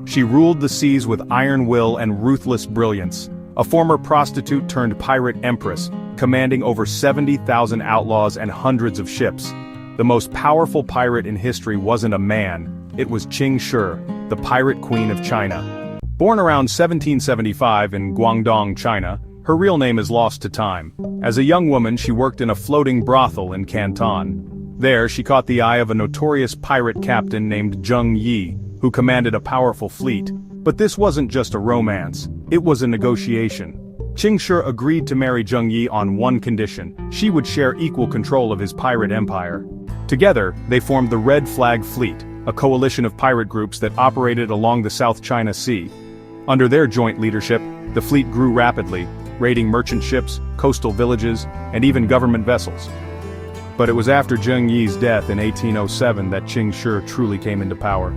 She ruled the seas with iron will and ruthless brilliance, a former prostitute turned pirate empress, commanding over 70,000 outlaws and hundreds of ships. The most powerful pirate in history wasn't a man, it was Ching Shih, the pirate queen of China. Born around 1775 in Guangdong, China, her real name is lost to time. As a young woman, she worked in a floating brothel in Canton. There, she caught the eye of a notorious pirate captain named Zheng Yi, who commanded a powerful fleet. But this wasn't just a romance, it was a negotiation. Ching Shih agreed to marry Zheng Yi on one condition: she would share equal control of his pirate empire. Together, they formed the Red Flag Fleet, a coalition of pirate groups that operated along the South China Sea. Under their joint leadership, the fleet grew rapidly, raiding merchant ships, coastal villages, and even government vessels. But it was after Zheng Yi's death in 1807 that Ching Shih truly came into power.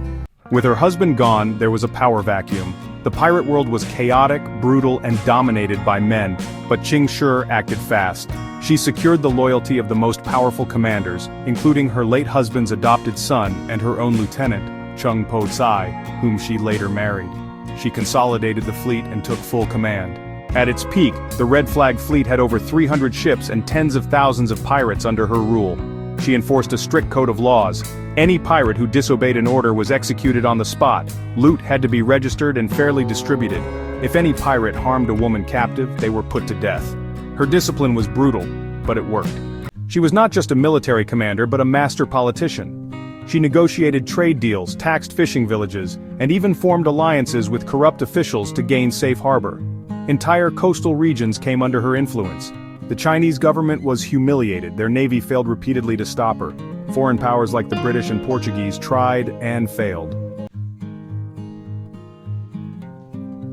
With her husband gone, there was a power vacuum. The pirate world was chaotic, brutal, and dominated by men, but Ching Shih acted fast. She secured the loyalty of the most powerful commanders, including her late husband's adopted son and her own lieutenant, Chung Po Tsai, whom she later married. She consolidated the fleet and took full command. At its peak, the Red Flag Fleet had over 300 ships and tens of thousands of pirates under her rule. She enforced a strict code of laws. Any pirate who disobeyed an order was executed on the spot. Loot had to be registered and fairly distributed. If any pirate harmed a woman captive, they were put to death. Her discipline was brutal, but it worked. She was not just a military commander but a master politician. She negotiated trade deals, taxed fishing villages, and even formed alliances with corrupt officials to gain safe harbor. Entire coastal regions came under her influence. The Chinese government was humiliated, their navy failed repeatedly to stop her. Foreign powers like the British and Portuguese tried and failed.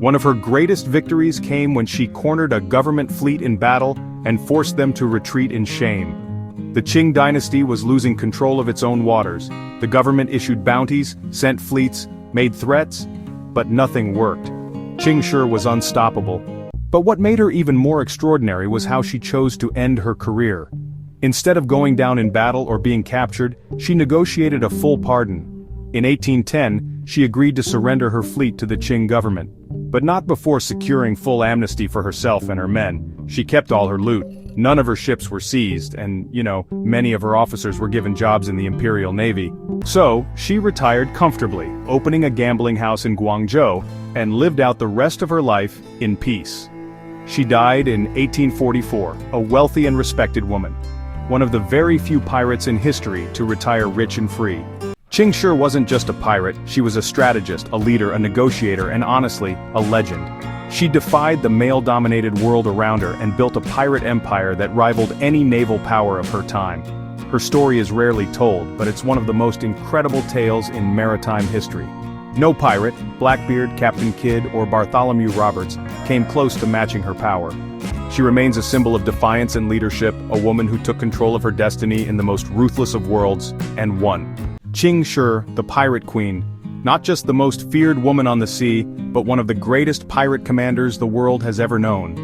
One of her greatest victories came when she cornered a government fleet in battle and forced them to retreat in shame. The Qing dynasty was losing control of its own waters. The government issued bounties, sent fleets, made threats, but nothing worked. Ching Shih was unstoppable. But what made her even more extraordinary was how she chose to end her career. Instead of going down in battle or being captured, she negotiated a full pardon. In 1810, she agreed to surrender her fleet to the Qing government. But not before securing full amnesty for herself and her men. She kept all her loot. None of her ships were seized, and, many of her officers were given jobs in the Imperial Navy. So, she retired comfortably, opening a gambling house in Guangzhou, and lived out the rest of her life in peace. She died in 1844, a wealthy and respected woman. One of the very few pirates in history to retire rich and free. Ching Shih wasn't just a pirate, she was a strategist, a leader, a negotiator, and honestly, a legend. She defied the male-dominated world around her and built a pirate empire that rivaled any naval power of her time. Her story is rarely told, but it's one of the most incredible tales in maritime history. No pirate, Blackbeard, Captain Kidd, or Bartholomew Roberts, came close to matching her power. She remains a symbol of defiance and leadership, a woman who took control of her destiny in the most ruthless of worlds, and won. Ching Shih, the pirate queen, not just the most feared woman on the sea, but one of the greatest pirate commanders the world has ever known.